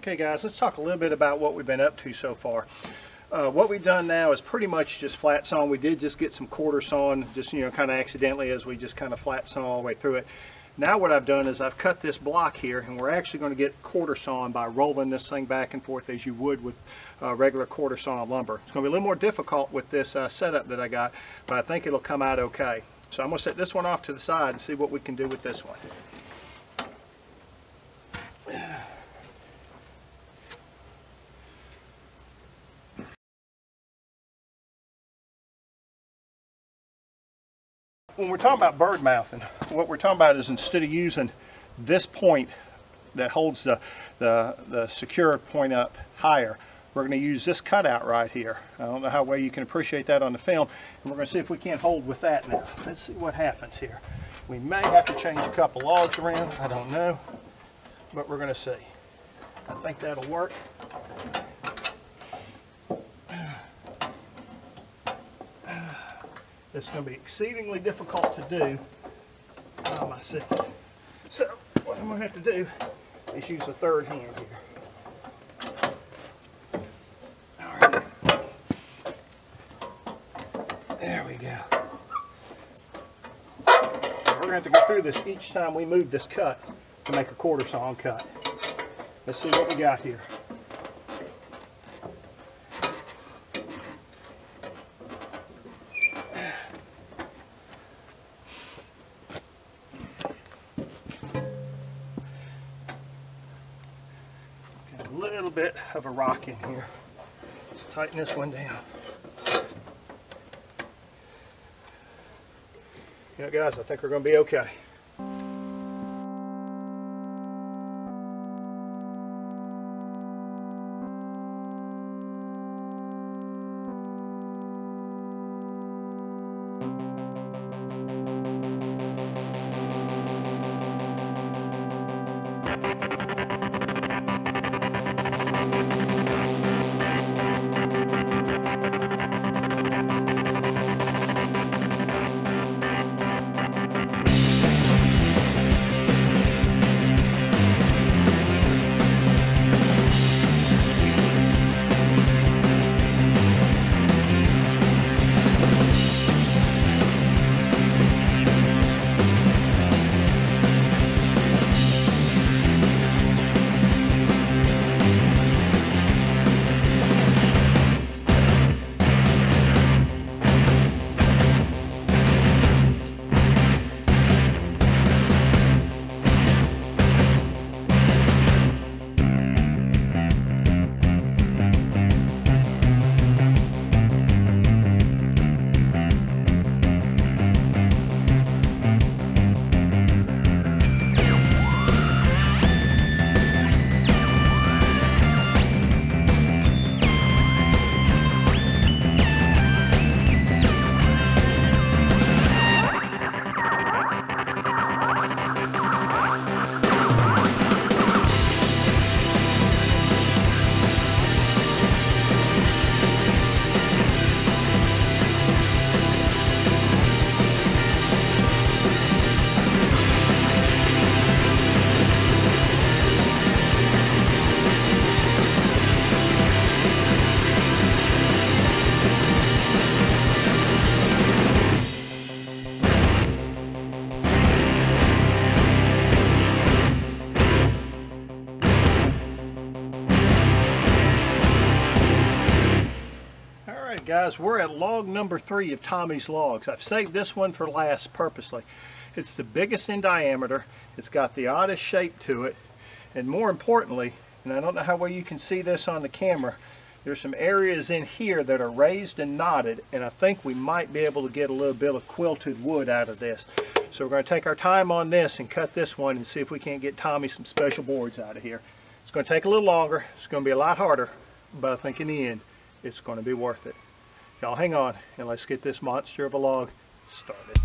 Okay guys, let's talk a little bit about what we've been up to so far. What we've done now is pretty much just flat sawn. We did just get some quarter sawn, just kind of accidentally, as we just kind of flat sawn all the way through it. Now what I've done is I've cut this block here, and we're actually going to get quarter sawn by rolling this thing back and forth as you would with regular quarter sawn lumber. It's going to be a little more difficult with this setup that I got, but I think it'll come out okay. So I'm going to set this one off to the side and see what we can do with this one. When we're talking about bird mouthing, what we're talking about is instead of using this point that holds the secure point up higher, we're going to use this cutout right here. I don't know how well you can appreciate that on the film, and we're going to see if we can't hold with that now. Let's see what happens here. We may have to change a couple logs around, I don't know, but we're going to see. I think that'll work. It's going to be exceedingly difficult to do by myself. So what I'm going to have to do is use a third hand here. All right. There we go. So we're going to have to go through this each time we move this cut to make a quarter sawn cut. Let's see what we got here. A little bit of a rock in here. Let's tighten this one down. You know, guys, I think we're going to be okay. Guys, we're at log number 3 of Tommy's logs. I've saved this one for last purposely. It's the biggest in diameter. It's got the oddest shape to it, and more importantly, and I don't know how well you can see this on the camera, there's some areas in here that are raised and knotted, and I think we might be able to get a little bit of quilted wood out of this. So we're going to take our time on this and cut this one and see if we can't get Tommy some special boards out of here. It's going to take a little longer. It's going to be a lot harder, but I think in the end it's going to be worth it. Y'all hang on and let's get this monster of a log started.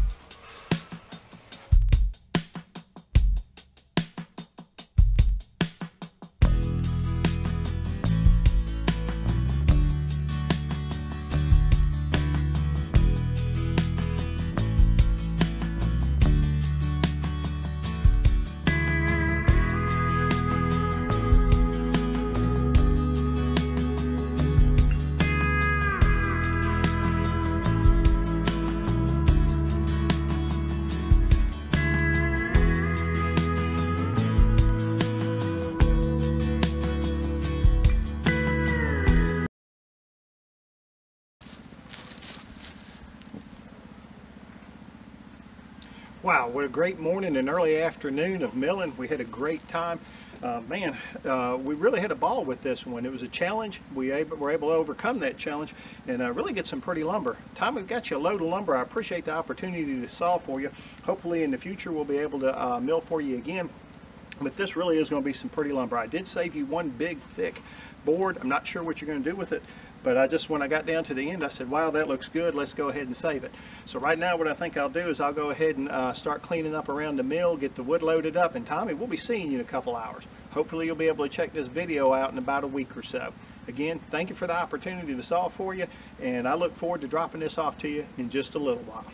Wow, what a great morning and early afternoon of milling. We had a great time. We really had a ball with this one. It was a challenge. We were able to overcome that challenge and really get some pretty lumber. Tom, we've got you a load of lumber. I appreciate the opportunity to saw for you. Hopefully in the future we'll be able to mill for you again. But this really is going to be some pretty lumber. I did save you one big thick board. I'm not sure what you're going to do with it, but when I got down to the end, I said, wow, that looks good. Let's go ahead and save it. So right now what I think I'll do is I'll go ahead and start cleaning up around the mill, get the wood loaded up, and Tommy, we'll be seeing you in a couple hours. Hopefully you'll be able to check this video out in about a week or so. Again, thank you for the opportunity to saw for you, and I look forward to dropping this off to you in just a little while.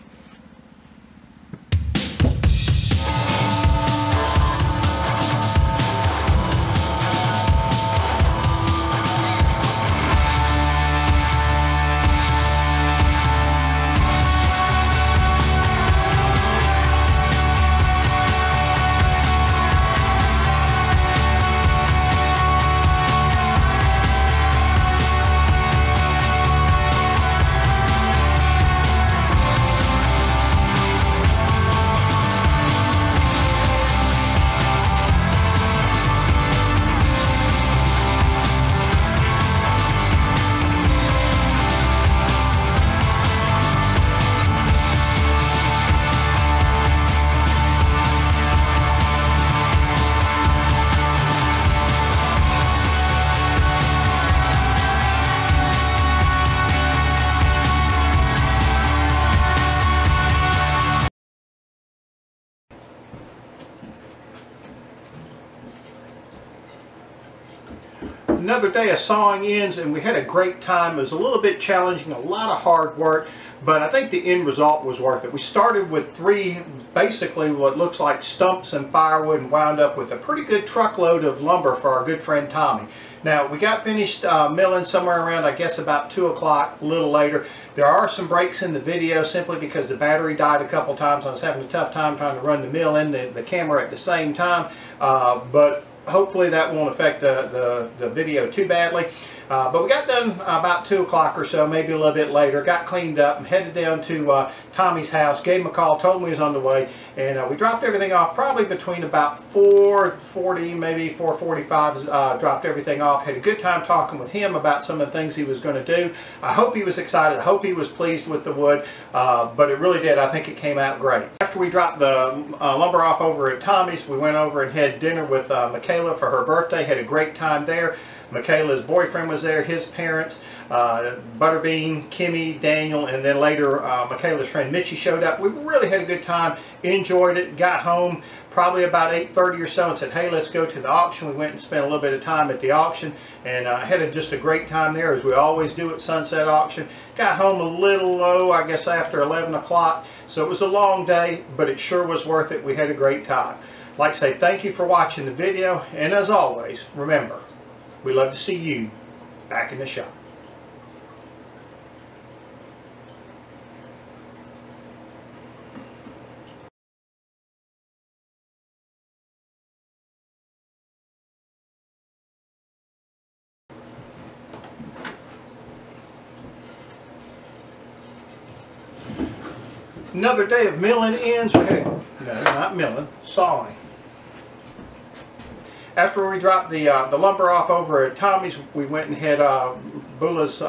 Another day of sawing ends, and we had a great time. It was a little bit challenging, a lot of hard work, but I think the end result was worth it. We started with basically what looks like stumps and firewood, and wound up with a pretty good truckload of lumber for our good friend Tommy. Now, we got finished milling somewhere around, I guess, about 2 o'clock, a little later. There are some breaks in the video simply because the battery died a couple times. I was having a tough time trying to run the mill and the camera at the same time, but hopefully that won't affect the video too badly. But we got done about 2 o'clock or so, maybe a little bit later, got cleaned up and headed down to Tommy's house, gave him a call, told him he was on the way, and we dropped everything off probably between about 4:40, maybe 4:45, dropped everything off. Had a good time talking with him about some of the things he was going to do. I hope he was excited. I hope he was pleased with the wood, but it really did. I think it came out great. After we dropped the lumber off over at Tommy's, we went over and had dinner with Michaela for her birthday. Had a great time there. Michaela's boyfriend was there, his parents, Butterbean, Kimmy, Daniel, and then later Michaela's friend Mitchie showed up. We really had a good time, enjoyed it, got home probably about 8:30 or so and said, hey, let's go to the auction. We went and spent a little bit of time at the auction, and had just a great time there, as we always do at Sunset Auction. Got home a little low, I guess after 11 o'clock, so it was a long day, but it sure was worth it. We had a great time. I'd like to say thank you for watching the video, and as always, remember, we love to see you back in the shop. Another day of milling ends. No, not milling, sawing. After we dropped the lumber off over at Tommy's, we went and had Bula's